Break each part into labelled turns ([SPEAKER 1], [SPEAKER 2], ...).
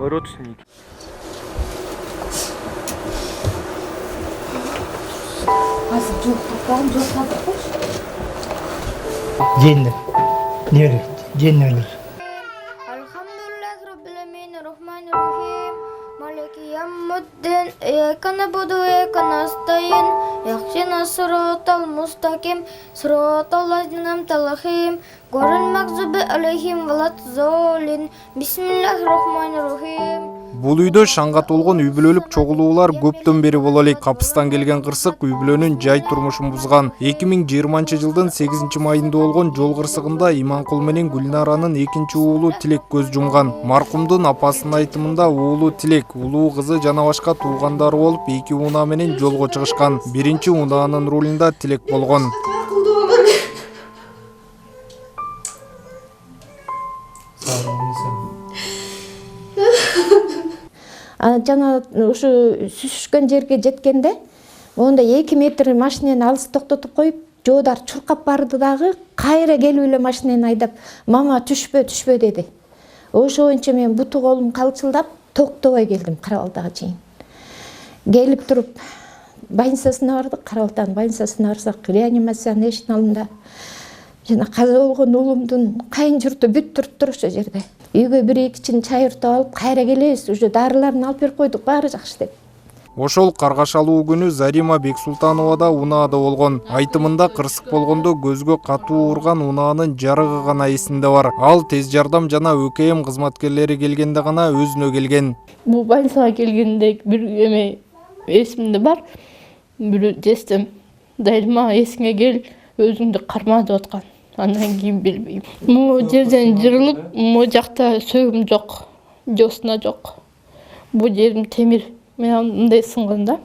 [SPEAKER 1] родственники.
[SPEAKER 2] Жеңдер. Нелер? Жеңдерлер.
[SPEAKER 3] Alhamdulillah Rabbil Alamin Rahmanir Rahim Maliki Yawmiddin Iyyaka na'budu wa iyyaka nasta'in Ihdinas siratal mustaqim Siratal ladzina an'amta 'alaihim ghairil maghdubi 'alaihim waladdallin Bismillahirrahmanirrahim.
[SPEAKER 4] Бул үйдө шаңга толгон үй бүлөлүк чогулуулар көптөн бери боло элек. Капыстан келген кырсык үй бүлөнүн жай турмушун бузган. 2020-жылдын 8-майында болгон жол кырсыгында Иманкул менен Гүлнаранын экинчи уулу Тилек көз жумган. Маркумдун апасынын айтымында уулу Тилек, улуу кызы жана башка туугандары болуп, эки унаа менен жолго чыгышкан. Биринчи унаанын рулунда Тилек болгон.
[SPEAKER 5] Жана ушу сүзүшкөн жерге жеткенде онда 2 метр машинени алыс токтотуп коюп, жоодар чуркап барды дагы кайра келип эле машинени айдап, "Мама, түшпө" деди. Ошо боюнча мен буту колум калчылдап, токтобой келдим Карабалдага чейин. Келип туруп больницасына бардык. Карабалдагын больницасына барсак, реанимациянын эшиктин алдында жана каза болгон уулумдун кайын журту бүт туруптур ошо жерде. Үйгө 1-2 чин чай уртуп алып, кайра келебиз, уже дарыларын алып берип койдук, баары жакшы деп.
[SPEAKER 4] Ошол каргашалуу күнү Зарима Бексултанова да унаада болгон. Айтымында кырсык болгондо көзгө катуу урган унаанын жарыгы гана эсинде бар. Ал тез жардам жана ÖKM кызматкерлери келгенде гана өзүнө келген.
[SPEAKER 6] Бул больницага келгенде бир эме эсимде бар. Бир жестем. Дайыма эсиңе кел, өзүңдү карма деп аткан. Андан кийин билбейм. Могу жерден жырылып, могу жакта сөөгүм жок, жосуна жок. Бул жерим темир. Мен мындай сынган да.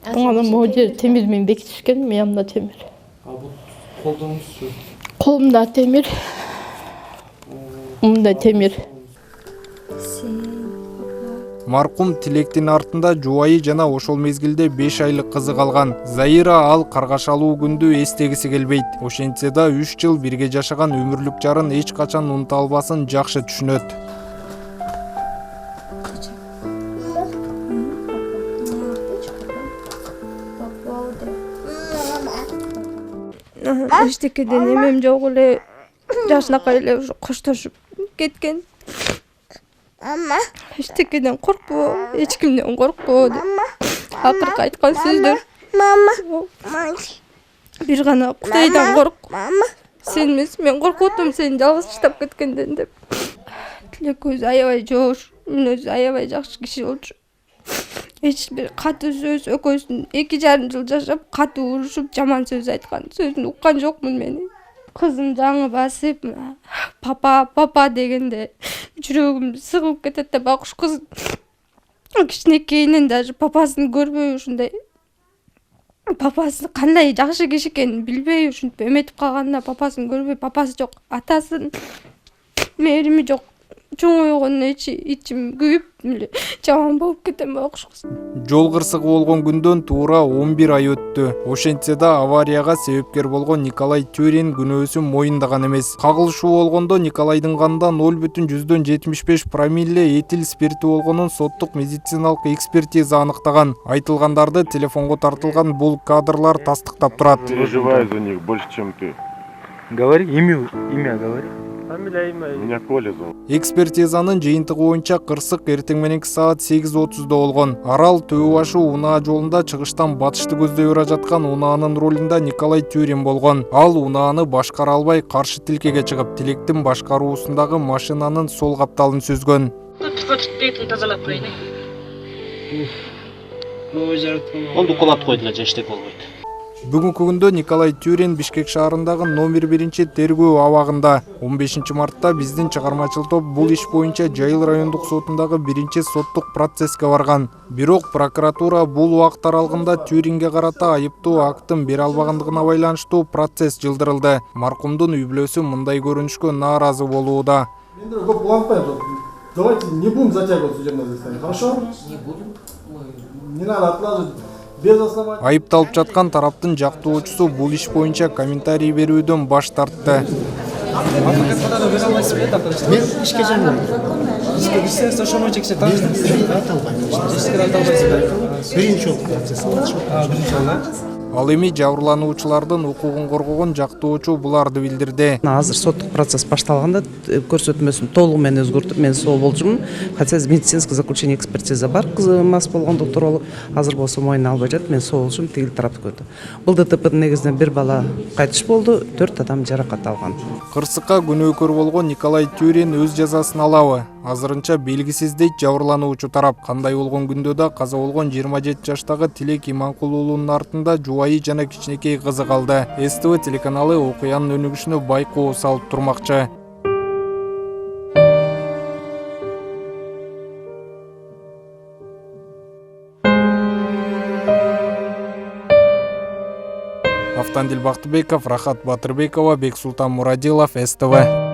[SPEAKER 6] Аңа могу жер темир менен бекитишкен, мыямда темир.
[SPEAKER 1] Бул колдоңузчу?
[SPEAKER 6] Колумда темир. Мында темир.
[SPEAKER 4] Маркум Тилектин артында жубайы жана ошол мезгилде 5 айлык кызы калган. Заира ал каргашалуу күндү эстегиси келбейт. Ошентсе да 3 жыл бирге жашаган өмүрлүк жарын эч качан унута албасын жакшы түшүнөт.
[SPEAKER 7] Эчтекеден эмем жок эле, жашынакай эле коштошуп кеткен. Эчтекеден коркпо, эч кимден коркпо деп. Акыркы айткан сөздөр. Бир гана Кудайдан корк. Сен эмес, мен коркуп атам сени жалгыз таштап кеткенден деп. Тилек өзү аябай жоош, мен өзү аябай жакшы киши болчу. Эч бир катуу сөз экөөбүздүн 2,5 жыл жашап, катуу урушуп, жаман сөз айткан. Сөзүн уккан жокмун мен. Кызым жаңы басып, папа дегенде жүрөгүм сыгылып кетет да, бакуш кыз кичинекейинен даже папасын көрбөй ушундай. Папасы кандай жакшы киши экенин билбей ушинтип эметип калганда, папасын көрбөй, папасы жок, атасынын мээрими жок. Чоң ойгондон ичим күйүп, жаман болуп кетем бакуш кыз.
[SPEAKER 4] Жол кырсыгы болгон күндөн туура 11 ай өттү. Ошентсе да аварияга себепкер болгон Николай Тюрин күнөөсүн моюндаган эмес. Кагылышуу болгондо Николайдын канында 0,75 промилле этил спирти болгонун соттук медициналык экспертиза аныктаган. Айтылгандарды телефонго тартылган бул кадрлар тастыктап турат.
[SPEAKER 8] Переживаю за них больше, чем ты.
[SPEAKER 1] Говори, имя говори.
[SPEAKER 8] Меня Коля зовут.
[SPEAKER 4] Экспертизанын жыйынтыгы боюнча кырсык эртең мененки саат 8:30да болгон. Арал Төбө башы унаа жолунда чыгыштан батышты көздөй бара жаткан унаанын рулунда Николай Тюрин болгон. Ал унааны башкара албай каршы тилкеге чыгып, Тилектин башкаруусундагы машинанын сол капталын сүзгөн.
[SPEAKER 9] Онду кулап койдулар, жештек болбойт.
[SPEAKER 4] Бүгүнкү күндө Николай Тюрин Бишкек шаарындагы номер 1 тергөө абагында. 15 мартта биздин чыгармачыл топ бул иш боюнча Жайыл райондук сотундагы 1 соттук процесске барган. Бирок прокуратура бул убакыт аралыгында Тюринге карата айыптуу актын бере албагандыгына байланыштуу процесс жылдырылды. Маркумдун үй бүлөсү мындай көрүнүшкө нааразы болууда.
[SPEAKER 10] Давайте не будем затягивать судебное заседание, хорошо? Не будем. Не надо откладывать.
[SPEAKER 4] Айыпталып жаткан тараптын жактоочусу бул иш боюнча комментарий берүүдөн баш тартты.
[SPEAKER 10] Адвокатқа да бере алмайсыз ба тапсырышты?
[SPEAKER 2] Мен ишке жаңылмын.
[SPEAKER 10] Ишке кирсеңиз ошону жекше таныштырыңыз.
[SPEAKER 2] Айта албайм.
[SPEAKER 10] Ешкіге айта албайсыз ба?
[SPEAKER 2] Биринчи жолу процесс болчу.
[SPEAKER 10] Биринчи жолу.
[SPEAKER 4] Ал эми жабырлануучулардын укугун коргогон жактоочу буларды билдирди.
[SPEAKER 11] Азыр соттук процесс башталганда көрсөтмөсүн толугу менен өзгөртүп мен сол болчумун. Хотя медицинский заключение экспертиза бар, кызы мас болгон доктор азыр болсо мойнуна албай жатат. Мен сол болчум, тигил тараптыкы. Бул ДТПдин негизинен бир бала кайтыш болду, 4 адам жаракат алган.
[SPEAKER 4] Кырсыкка күнөөкөр болгон Николай Тюрин өз жазасын алабы? Азырынча белгисиз дейт жабырлануучу тарап. Кандай болгон күндө да каза болгон 27 жаштагы Тилек Иманкул уулунун артында жубайы жана кичинекей кызы калды. СТВ телеканалы окуянын өнүгүшүнө байкоо салып турмакчы. Автандил Бактыбеков, Рахат Батырбекова, Бексултан Мурадилов, СТВ.